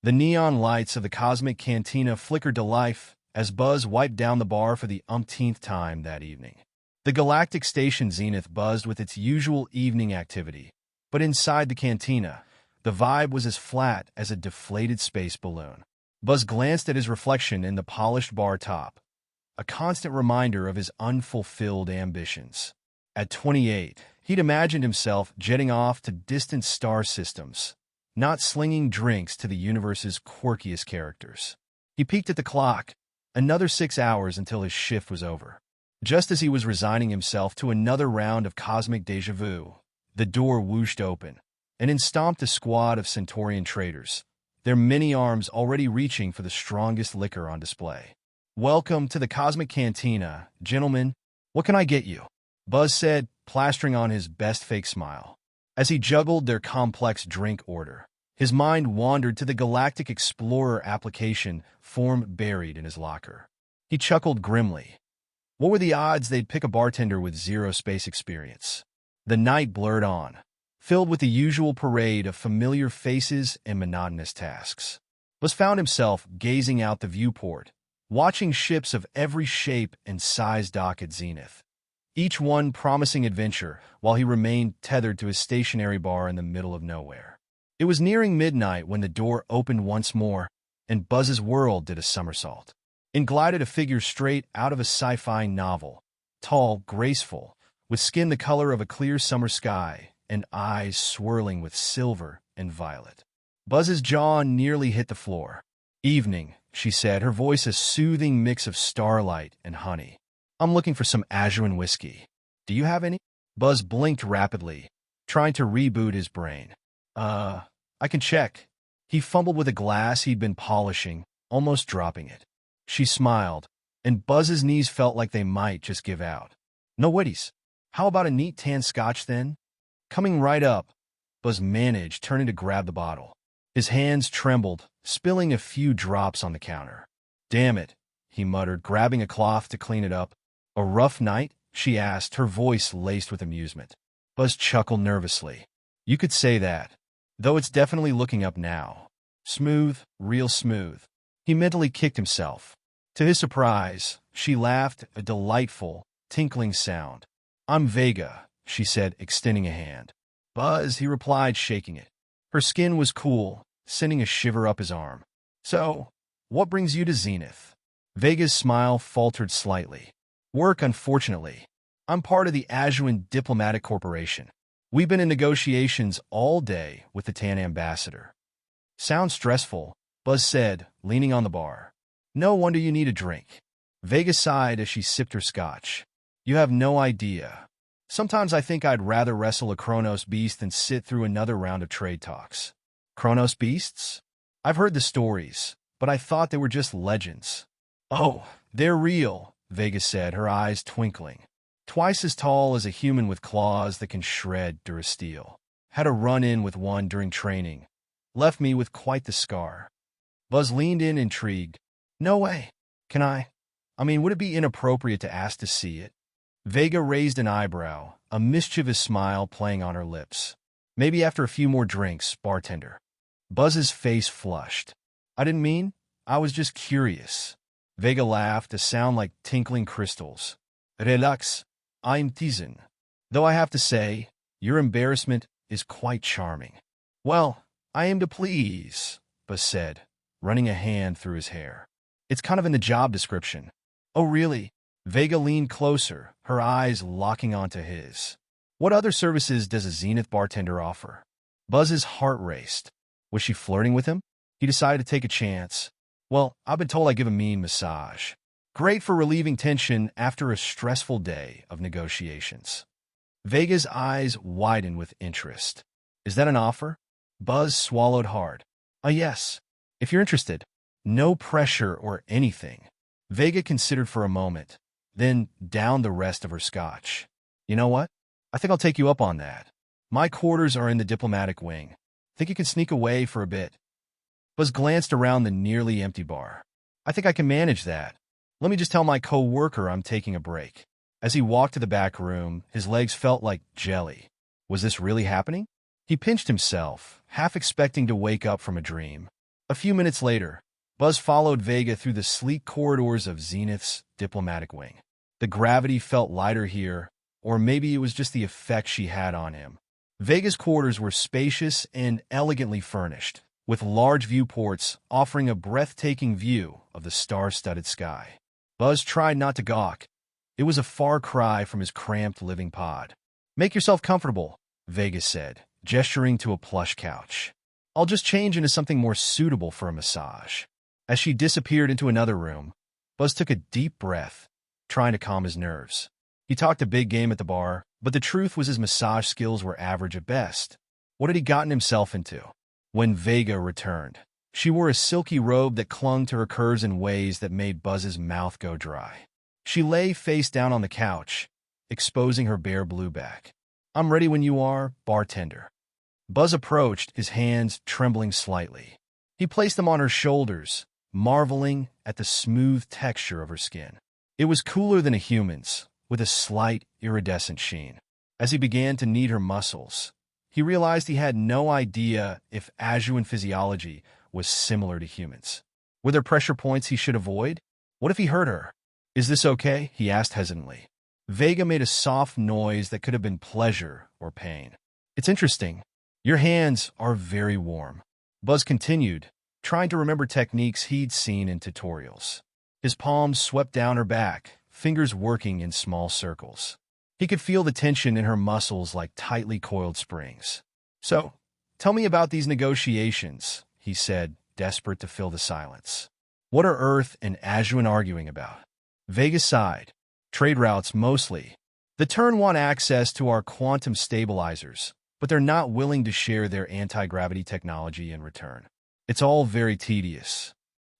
The neon lights of the cosmic cantina flickered to life as Buzz wiped down the bar for the umpteenth time that evening. The Galactic station Zenith buzzed with its usual evening activity, but inside the cantina, the vibe was as flat as a deflated space balloon. Buzz glanced at his reflection in the polished bar top, a constant reminder of his unfulfilled ambitions. At 28, he'd imagined himself jetting off to distant star systems, not slinging drinks to the universe's quirkiest characters. He peeked at the clock, another 6 hours until his shift was over. Just as he was resigning himself to another round of cosmic déjà vu, the door whooshed open, and in stomped a squad of Centaurian traders, their many arms already reaching for the strongest liquor on display. "Welcome to the Cosmic Cantina, gentlemen. What can I get you?" Buzz said, plastering on his best fake smile. As he juggled their complex drink order, his mind wandered to the Galactic Explorer application form buried in his locker. He chuckled grimly. What were the odds they'd pick a bartender with zero space experience? The night blurred on, filled with the usual parade of familiar faces and monotonous tasks. Buzz found himself gazing out the viewport, watching ships of every shape and size dock at Zenith, each one promising adventure while he remained tethered to his stationary bar in the middle of nowhere. It was nearing midnight when the door opened once more, and Buzz's world did a somersault. In glided a figure straight out of a sci-fi novel, tall, graceful, with skin the color of a clear summer sky and eyes swirling with silver and violet. Buzz's jaw nearly hit the floor. "Evening," she said, her voice a soothing mix of starlight and honey. "I'm looking for some Azuan whiskey. Do you have any?" Buzz blinked rapidly, trying to reboot his brain. I can check." He fumbled with a glass he'd been polishing, almost dropping it. She smiled, and Buzz's knees felt like they might just give out. "No witties. How about a neat tan scotch, then?" "Coming right up." Buzz managed, turning to grab the bottle. His hands trembled, spilling a few drops on the counter. "Damn it," he muttered, grabbing a cloth to clean it up. "A rough night?" she asked, her voice laced with amusement. Buzz chuckled nervously. "You could say that, though it's definitely looking up now. Smooth, real smooth." He mentally kicked himself. To his surprise, she laughed, a delightful, tinkling sound. "I'm Vega," she said, extending a hand. "Buzz," he replied, shaking it. Her skin was cool, sending a shiver up his arm. "So, what brings you to Zenith?" Vega's smile faltered slightly. "Work, unfortunately. I'm part of the Azuan Diplomatic Corporation. We've been in negotiations all day with the Tan Ambassador." "Sounds stressful," Buzz said, leaning on the bar. "No wonder you need a drink." Vega sighed as she sipped her scotch. "You have no idea. Sometimes I think I'd rather wrestle a Kronos beast than sit through another round of trade talks." "Kronos beasts? I've heard the stories, but I thought they were just legends." "Oh, they're real," Vega said, her eyes twinkling. "Twice as tall as a human with claws that can shred durasteel. Had a run-in with one during training. Left me with quite the scar." Buzz leaned in, intrigued. "No way. Can I? Would it be inappropriate to ask to see it?" Vega raised an eyebrow, a mischievous smile playing on her lips. "Maybe after a few more drinks, bartender." Buzz's face flushed. "I didn't mean. I was just curious." Vega laughed, a sound like tinkling crystals. "Relax. I'm teasing. Though I have to say, your embarrassment is quite charming." "Well, I aim to please," Buzz said, running a hand through his hair. "It's kind of in the job description." "Oh, really?" Vega leaned closer, her eyes locking onto his. "What other services does a Zenith bartender offer?" Buzz's heart raced. Was she flirting with him? He decided to take a chance. "Well, I've been told I give a mean massage. Great for relieving tension after a stressful day of negotiations." Vega's eyes widened with interest. "Is that an offer?" Buzz swallowed hard. Yes. If you're interested. No pressure or anything." Vega considered for a moment, then downed the rest of her scotch. "You know what? I think I'll take you up on that. My quarters are in the diplomatic wing. Think you can sneak away for a bit?" Buzz glanced around the nearly empty bar. "I think I can manage that. Let me just tell my co-worker I'm taking a break." As he walked to the back room, his legs felt like jelly. Was this really happening? He pinched himself, half expecting to wake up from a dream. A few minutes later, Buzz followed Vega through the sleek corridors of Zenith's diplomatic wing. The gravity felt lighter here, or maybe it was just the effect she had on him. Vega's quarters were spacious and elegantly furnished, with large viewports offering a breathtaking view of the star-studded sky. Buzz tried not to gawk. It was a far cry from his cramped living pod. "Make yourself comfortable," Vega said, gesturing to a plush couch. "I'll just change into something more suitable for a massage." As she disappeared into another room, Buzz took a deep breath, trying to calm his nerves. He talked a big game at the bar, but the truth was his massage skills were average at best. What had he gotten himself into? When Vega returned, she wore a silky robe that clung to her curves in ways that made Buzz's mouth go dry. She lay face down on the couch, exposing her bare blue back. "I'm ready when you are, bartender." Buzz approached, his hands trembling slightly. He placed them on her shoulders, marveling at the smooth texture of her skin. It was cooler than a human's, with a slight iridescent sheen. As he began to knead her muscles, he realized he had no idea if Azuan physiology was similar to humans. Were there pressure points he should avoid? What if he hurt her? "Is this okay?" he asked hesitantly. Vega made a soft noise that could have been pleasure or pain. "It's interesting. Your hands are very warm." Buzz continued, trying to remember techniques he'd seen in tutorials. His palms swept down her back, fingers working in small circles. He could feel the tension in her muscles like tightly coiled springs. "So, tell me about these negotiations," he said, desperate to fill the silence. "What are Earth and Azuan arguing about?" Vega sighed. "Trade routes, mostly. The Turn want access to our quantum stabilizers, but they're not willing to share their anti-gravity technology in return. It's all very tedious."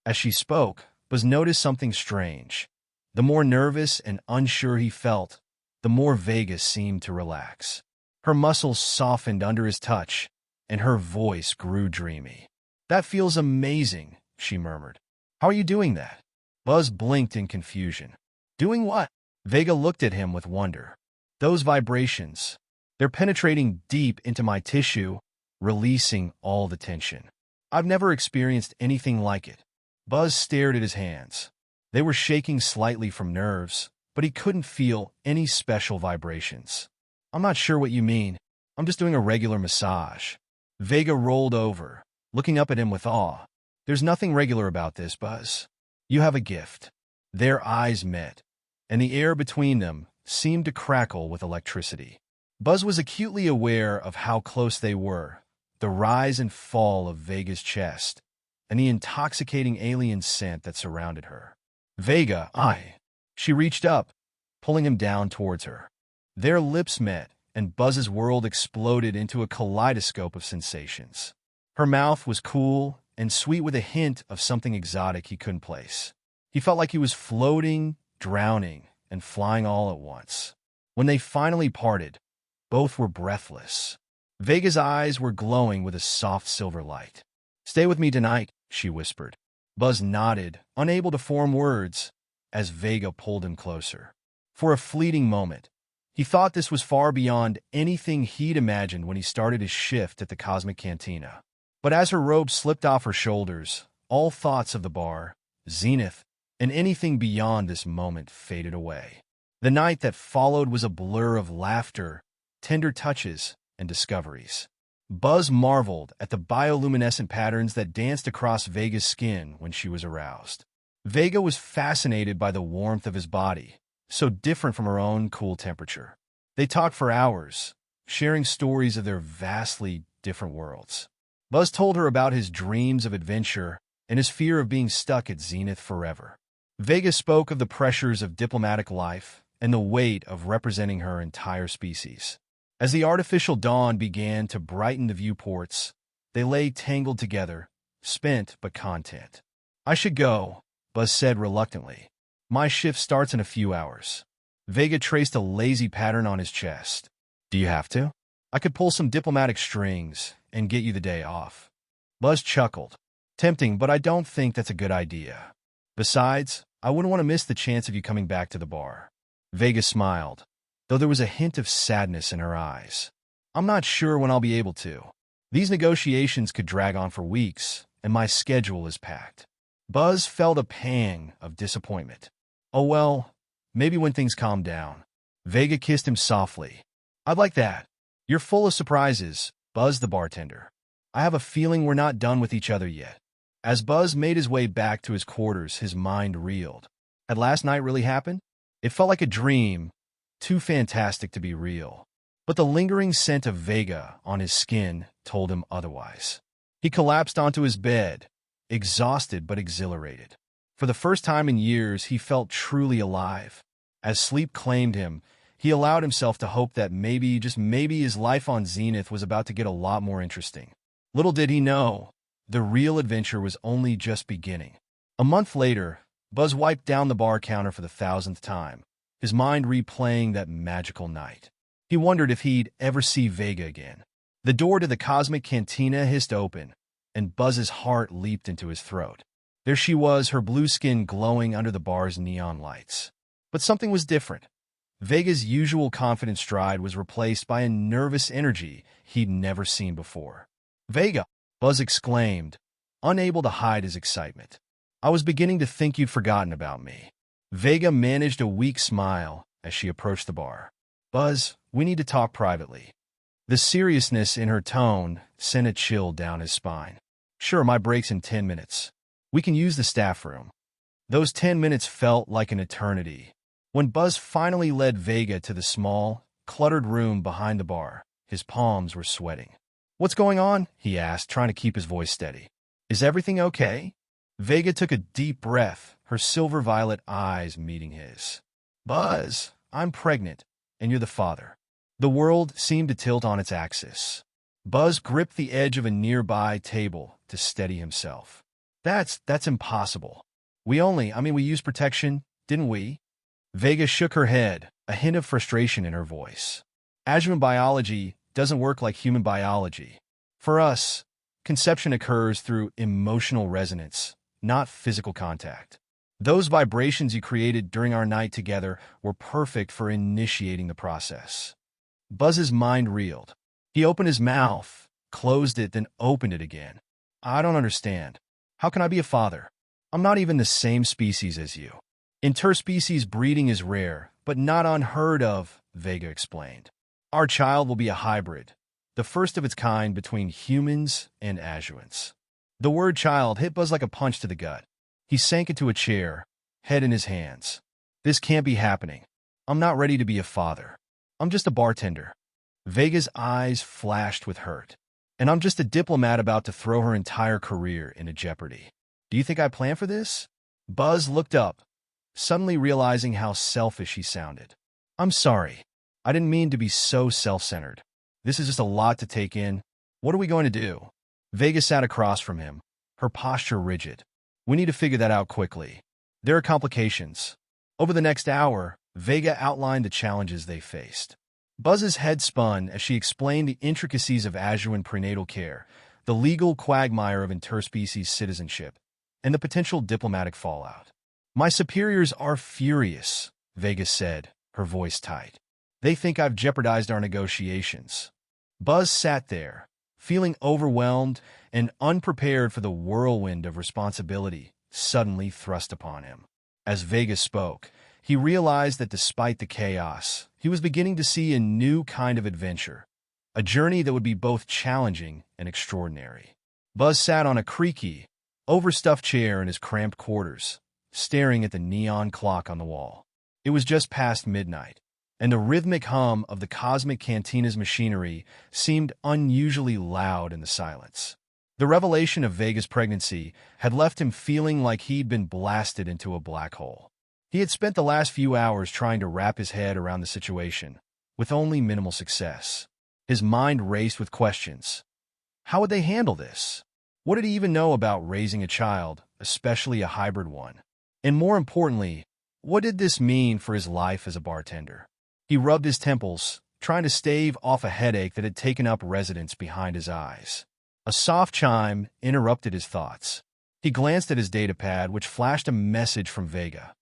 As she spoke, Buzz noticed something strange. The more nervous and unsure he felt, the more Vega seemed to relax. Her muscles softened under his touch, and her voice grew dreamy. "That feels amazing," she murmured. "How are you doing that?" Buzz blinked in confusion. "Doing what?" Vega looked at him with wonder. "Those vibrations. They're penetrating deep into my tissue, releasing all the tension. I've never experienced anything like it." Buzz stared at his hands. They were shaking slightly from nerves, but he couldn't feel any special vibrations. "I'm not sure what you mean. I'm just doing a regular massage." Vega rolled over, looking up at him with awe. "There's nothing regular about this, Buzz. You have a gift." Their eyes met, and the air between them seemed to crackle with electricity. Buzz was acutely aware of how close they were, the rise and fall of Vega's chest, and the intoxicating alien scent that surrounded her. "Vega, She reached up, pulling him down towards her. Their lips met, and Buzz's world exploded into a kaleidoscope of sensations. Her mouth was cool and sweet with a hint of something exotic he couldn't place. He felt like he was floating, drowning, and flying all at once. When they finally parted, both were breathless. Vega's eyes were glowing with a soft silver light. "Stay with me tonight," she whispered. Buzz nodded, unable to form words, as Vega pulled him closer. For a fleeting moment, he thought this was far beyond anything he'd imagined when he started his shift at the Cosmic Cantina. But as her robe slipped off her shoulders, all thoughts of the bar, Zenith, and anything beyond this moment faded away. The night that followed was a blur of laughter, tender touches, and discoveries. Buzz marveled at the bioluminescent patterns that danced across Vega's skin when she was aroused. Vega was fascinated by the warmth of his body, so different from her own cool temperature. They talked for hours, sharing stories of their vastly different worlds. Buzz told her about his dreams of adventure and his fear of being stuck at Zenith forever. Vega spoke of the pressures of diplomatic life and the weight of representing her entire species. As the artificial dawn began to brighten the viewports, they lay tangled together, spent but content. "I should go," Buzz said reluctantly. "My shift starts in a few hours." Vega traced a lazy pattern on his chest. "Do you have to? I could pull some diplomatic strings and get you the day off." Buzz chuckled. "Tempting, but I don't think that's a good idea. Besides, I wouldn't want to miss the chance of you coming back to the bar." Vega smiled, though there was a hint of sadness in her eyes. "I'm not sure when I'll be able to. These negotiations could drag on for weeks, and my schedule is packed. Buzz felt a pang of disappointment. Oh well, maybe when things calm down. Vega kissed him softly. I'd like that. You're full of surprises, Buzz the bartender. I have a feeling we're not done with each other yet. As Buzz made his way back to his quarters, his mind reeled. Had last night really happened? It felt like a dream, too fantastic to be real. But the lingering scent of Vega on his skin told him otherwise. He collapsed onto his bed, exhausted but exhilarated. For the first time in years, he felt truly alive. As sleep claimed him, he allowed himself to hope that maybe, just maybe, his life on Zenith was about to get a lot more interesting. Little did he know, the real adventure was only just beginning. A month later, Buzz wiped down the bar counter for the 1000th time, his mind replaying that magical night. He wondered if he'd ever see Vega again. The door to the cosmic cantina hissed open, and Buzz's heart leaped into his throat. There she was, her blue skin glowing under the bar's neon lights. But something was different. Vega's usual confident stride was replaced by a nervous energy he'd never seen before. "Vega!" Buzz exclaimed, unable to hide his excitement. "I was beginning to think you'd forgotten about me." Vega managed a weak smile as she approached the bar. "Buzz, we need to talk privately." The seriousness in her tone sent a chill down his spine. "Sure, my break's in 10 minutes. We can use the staff room." Those 10 minutes felt like an eternity. When Buzz finally led Vega to the small, cluttered room behind the bar, his palms were sweating. "What's going on?" he asked, trying to keep his voice steady. "Is everything okay?" Vega took a deep breath, her silver violet eyes meeting his. "Buzz, I'm pregnant, and you're the father." The world seemed to tilt on its axis. Buzz gripped the edge of a nearby table to steady himself. That's impossible. We used protection, didn't we?" Vega shook her head, a hint of frustration in her voice. "Azuan biology doesn't work like human biology. For us, conception occurs through emotional resonance, not physical contact. Those vibrations you created during our night together were perfect for initiating the process." Buzz's mind reeled. He opened his mouth, closed it, then opened it again. "I don't understand. How can I be a father? I'm not even the same species as you." "Interspecies breeding is rare, but not unheard of," Vega explained. "Our child will be a hybrid, the first of its kind between humans and Azuans." The word child hit Buzz like a punch to the gut. He sank into a chair, head in his hands. "This can't be happening. I'm not ready to be a father. I'm just a bartender." Vega's eyes flashed with hurt. "And I'm just a diplomat about to throw her entire career into jeopardy. Do you think I planned for this?" Buzz looked up, suddenly realizing how selfish he sounded. "I'm sorry. I didn't mean to be so self-centered. This is just a lot to take in. What are we going to do?" Vega sat across from him, her posture rigid. "We need to figure that out quickly. There are complications." Over the next hour, Vega outlined the challenges they faced. Buzz's head spun as she explained the intricacies of Azuan prenatal care, the legal quagmire of interspecies citizenship, and the potential diplomatic fallout. "My superiors are furious," Vega said, her voice tight. "They think I've jeopardized our negotiations." Buzz sat there, feeling overwhelmed and unprepared for the whirlwind of responsibility suddenly thrust upon him. As Vega spoke, he realized that despite the chaos, he was beginning to see a new kind of adventure, a journey that would be both challenging and extraordinary. Buzz sat on a creaky, overstuffed chair in his cramped quarters, staring at the neon clock on the wall. It was just past midnight, and the rhythmic hum of the cosmic cantina's machinery seemed unusually loud in the silence. The revelation of Vega's pregnancy had left him feeling like he'd been blasted into a black hole. He had spent the last few hours trying to wrap his head around the situation, with only minimal success. His mind raced with questions. How would they handle this? What did he even know about raising a child, especially a hybrid one? And more importantly, what did this mean for his life as a bartender? He rubbed his temples, trying to stave off a headache that had taken up residence behind his eyes. A soft chime interrupted his thoughts. He glanced at his datapad, which flashed a message from Vega.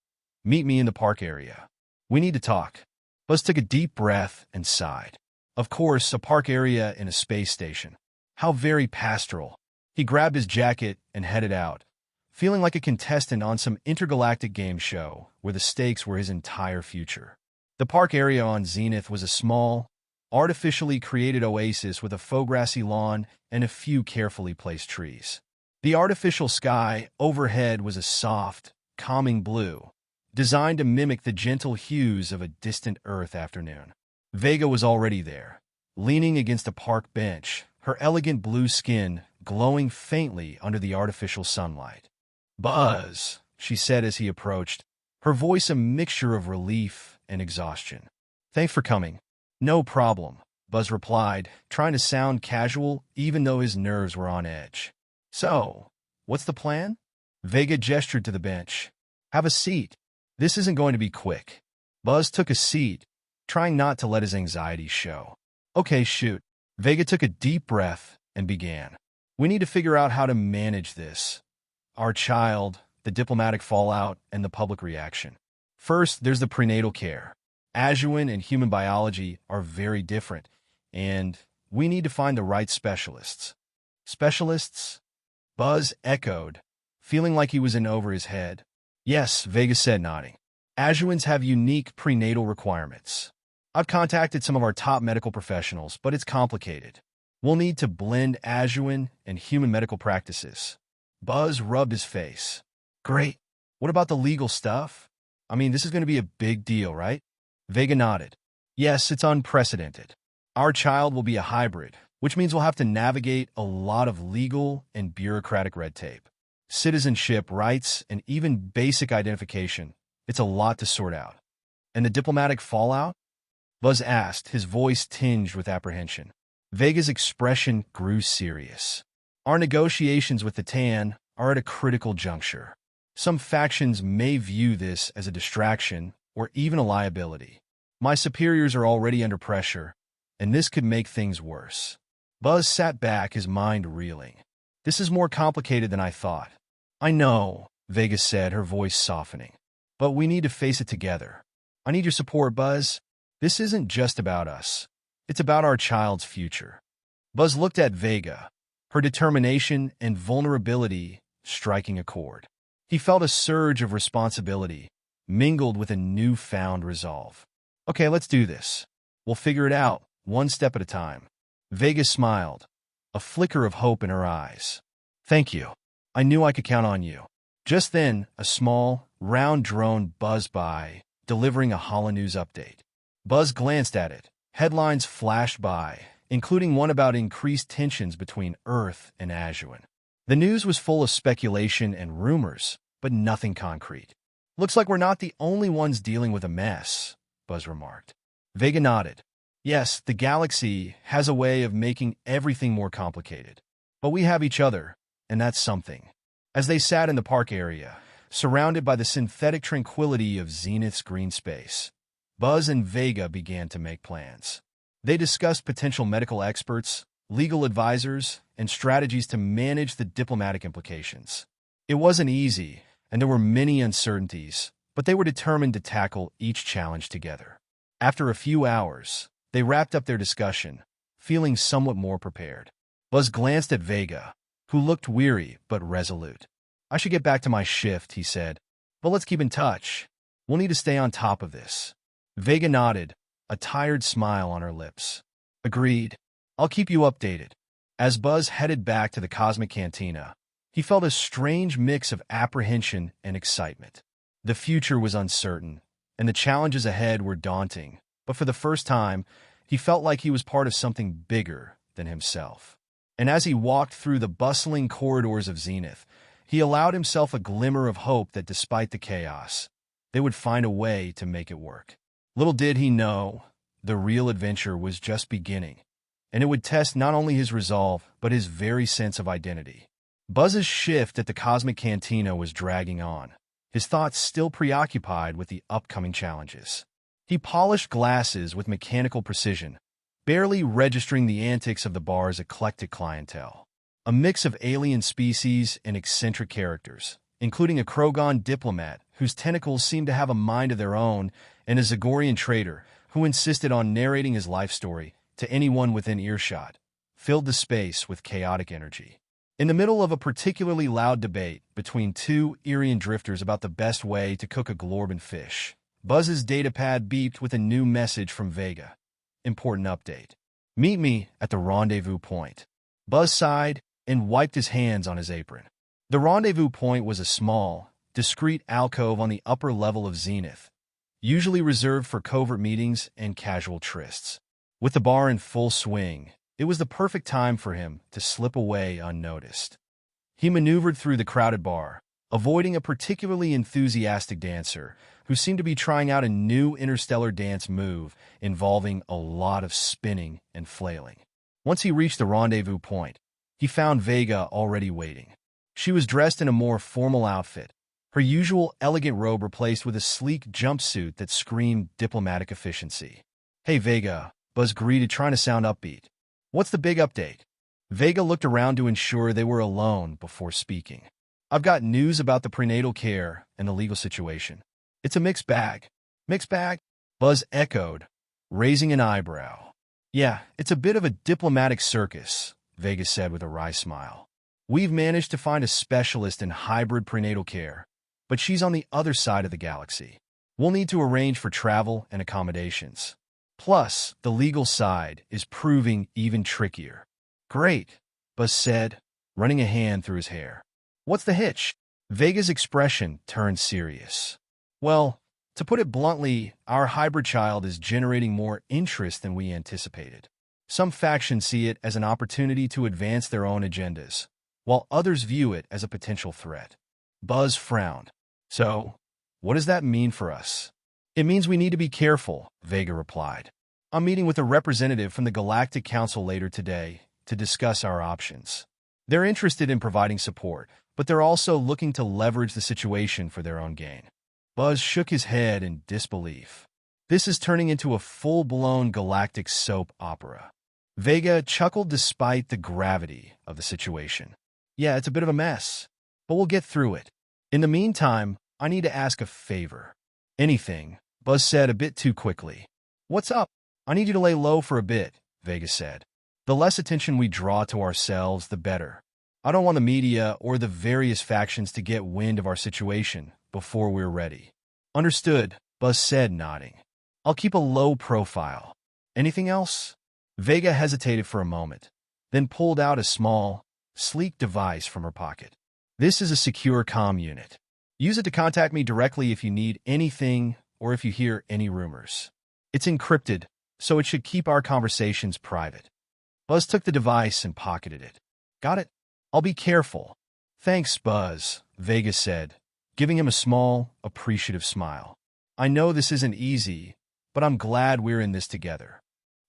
"Meet me in the park area. We need to talk." Buzz took a deep breath and sighed. Of course, a park area in a space station. How very pastoral. He grabbed his jacket and headed out, feeling like a contestant on some intergalactic game show where the stakes were his entire future. The park area on Zenith was a small, artificially created oasis with a faux grassy lawn and a few carefully placed trees. The artificial sky overhead was a soft, calming blue, designed to mimic the gentle hues of a distant Earth afternoon. Vega was already there, leaning against a park bench, her elegant blue skin glowing faintly under the artificial sunlight. "Buzz," she said as he approached, her voice a mixture of relief and exhaustion. "Thanks for coming." "No problem," Buzz replied, trying to sound casual even though his nerves were on edge. "So, what's the plan?" Vega gestured to the bench. "Have a seat. This isn't going to be quick." Buzz took a seat, trying not to let his anxiety show. "Okay, shoot." Vega took a deep breath and began. "We need to figure out how to manage this. Our child, the diplomatic fallout, and the public reaction. First, there's the prenatal care. Azuan and human biology are very different, and we need to find the right specialists." "Specialists?" Buzz echoed, feeling like he was in over his head. "Yes," Vega said, nodding. "Azuans have unique prenatal requirements. I've contacted some of our top medical professionals, but it's complicated. We'll need to blend Azuan and human medical practices." Buzz rubbed his face. "Great. What about the legal stuff? I mean, this is going to be a big deal, right?" Vega nodded. "Yes, it's unprecedented. Our child will be a hybrid, which means we'll have to navigate a lot of legal and bureaucratic red tape. Citizenship, rights, and even basic identification. It's a lot to sort out." "And the diplomatic fallout?" Buzz asked, his voice tinged with apprehension. Vega's expression grew serious. "Our negotiations with the Tan are at a critical juncture. Some factions may view this as a distraction or even a liability. My superiors are already under pressure, and this could make things worse." Buzz sat back, his mind reeling. "This is more complicated than I thought." "I know," Vega said, her voice softening. "But we need to face it together. I need your support, Buzz. This isn't just about us. It's about our child's future." Buzz looked at Vega, her determination and vulnerability striking a chord. He felt a surge of responsibility, mingled with a newfound resolve. "Okay, let's do this. We'll figure it out, one step at a time." Vega smiled, a flicker of hope in her eyes. "Thank you. I knew I could count on you." Just then, a small, round drone buzzed by, delivering a holo-news update. Buzz glanced at it. Headlines flashed by, including one about increased tensions between Earth and Azuan. The news was full of speculation and rumors, but nothing concrete. "Looks like we're not the only ones dealing with a mess," Buzz remarked. Vega nodded. "Yes, the galaxy has a way of making everything more complicated. But we have each other, and that's something." As they sat in the park area, surrounded by the synthetic tranquility of Zenith's green space, Buzz and Vega began to make plans. They discussed potential medical experts, legal advisors, and strategies to manage the diplomatic implications. It wasn't easy, and there were many uncertainties, but they were determined to tackle each challenge together. After a few hours, they wrapped up their discussion, feeling somewhat more prepared. Buzz glanced at Vega, who looked weary but resolute. "I should get back to my shift," he said, "but let's keep in touch. We'll need to stay on top of this." Vega nodded, a tired smile on her lips. "Agreed. I'll keep you updated." As Buzz headed back to the cosmic cantina, he felt a strange mix of apprehension and excitement. The future was uncertain, and the challenges ahead were daunting, but for the first time, he felt like he was part of something bigger than himself. And as he walked through the bustling corridors of Zenith, he allowed himself a glimmer of hope that despite the chaos, they would find a way to make it work. Little did he know, the real adventure was just beginning, and it would test not only his resolve, but his very sense of identity. Buzz's shift at the Cosmic Cantina was dragging on, his thoughts still preoccupied with the upcoming challenges. He polished glasses with mechanical precision, barely registering the antics of the bar's eclectic clientele. A mix of alien species and eccentric characters, including a Krogan diplomat whose tentacles seemed to have a mind of their own, and a Zagorian trader who insisted on narrating his life story to anyone within earshot, filled the space with chaotic energy. In the middle of a particularly loud debate between two Irian drifters about the best way to cook a glorban fish, Buzz's datapad beeped with a new message from Vega. Important update. Meet me at the rendezvous point. Buzz sighed and wiped his hands on his apron. The rendezvous point was a small, discreet alcove on the upper level of Zenith, usually reserved for covert meetings and casual trysts. With the bar in full swing, it was the perfect time for him to slip away unnoticed. He maneuvered through the crowded bar, avoiding a particularly enthusiastic dancer who seemed to be trying out a new interstellar dance move involving a lot of spinning and flailing. Once he reached the rendezvous point, he found Vega already waiting. She was dressed in a more formal outfit, her usual elegant robe replaced with a sleek jumpsuit that screamed diplomatic efficiency. "Hey, Vega," Buzz greeted, trying to sound upbeat. "What's the big update?" Vega looked around to ensure they were alone before speaking. "I've got news about the prenatal care and the legal situation. It's a mixed bag." "Mixed bag?" Buzz echoed, raising an eyebrow. "Yeah, it's a bit of a diplomatic circus," Vega said with a wry smile. "We've managed to find a specialist in hybrid prenatal care, but she's on the other side of the galaxy. We'll need to arrange for travel and accommodations. Plus, the legal side is proving even trickier." "Great," Buzz said, running a hand through his hair. "What's the hitch?" Vega's expression turned serious. "Well, to put it bluntly, our hybrid child is generating more interest than we anticipated. Some factions see it as an opportunity to advance their own agendas, while others view it as a potential threat." Buzz frowned. "So, what does that mean for us?" "It means we need to be careful," Vega replied. "I'm meeting with a representative from the Galactic Council later today to discuss our options. They're interested in providing support, but they're also looking to leverage the situation for their own gain." Buzz shook his head in disbelief. "This is turning into a full-blown galactic soap opera." Vega chuckled despite the gravity of the situation. "Yeah, it's a bit of a mess, but we'll get through it. In the meantime, I need to ask a favor." "Anything," Buzz said a bit too quickly. "What's up?" "I need you to lay low for a bit," Vega said. "The less attention we draw to ourselves, the better. I don't want the media or the various factions to get wind of our situation before we're ready." "Understood," Buzz said, nodding. "I'll keep a low profile. Anything else?" Vega hesitated for a moment, then pulled out a small, sleek device from her pocket. "This is a secure comm unit. Use it to contact me directly if you need anything or if you hear any rumors. It's encrypted, so it should keep our conversations private." Buzz took the device and pocketed it. "Got it? I'll be careful." "Thanks, Buzz," Vega said, giving him a small, appreciative smile. "I know this isn't easy, but I'm glad we're in this together."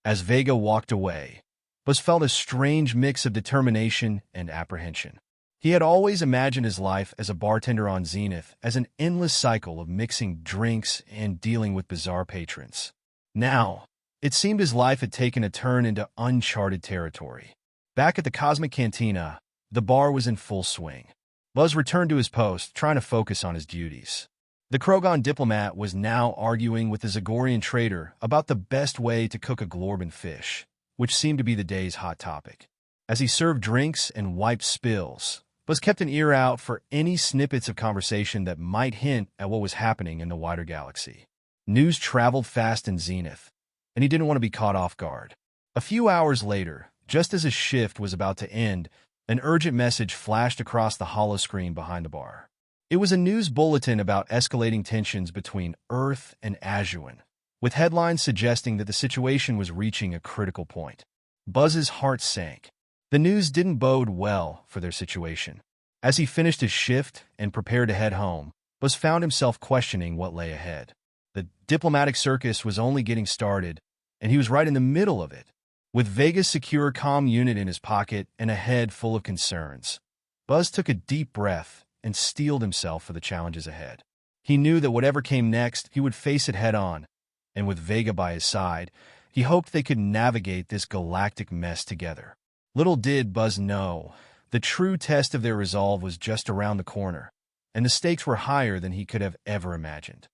As Vega walked away, Buzz felt a strange mix of determination and apprehension. He had always imagined his life as a bartender on Zenith as an endless cycle of mixing drinks and dealing with bizarre patrons. Now, it seemed his life had taken a turn into uncharted territory. Back at the Cosmic Cantina, the bar was in full swing. Buzz returned to his post, trying to focus on his duties. The Krogan diplomat was now arguing with the Zagorian trader about the best way to cook a glorban fish, which seemed to be the day's hot topic. As he served drinks and wiped spills, Buzz kept an ear out for any snippets of conversation that might hint at what was happening in the wider galaxy. News traveled fast in Zenith, and he didn't want to be caught off guard. A few hours later, just as his shift was about to end, an urgent message flashed across the holoscreen behind the bar. It was a news bulletin about escalating tensions between Earth and Azuan, with headlines suggesting that the situation was reaching a critical point. Buzz's heart sank. The news didn't bode well for their situation. As he finished his shift and prepared to head home, Buzz found himself questioning what lay ahead. The diplomatic circus was only getting started, and he was right in the middle of it. With Vega's secure comm unit in his pocket and a head full of concerns, Buzz took a deep breath and steeled himself for the challenges ahead. He knew that whatever came next, he would face it head-on, and with Vega by his side, he hoped they could navigate this galactic mess together. Little did Buzz know, the true test of their resolve was just around the corner, and the stakes were higher than he could have ever imagined.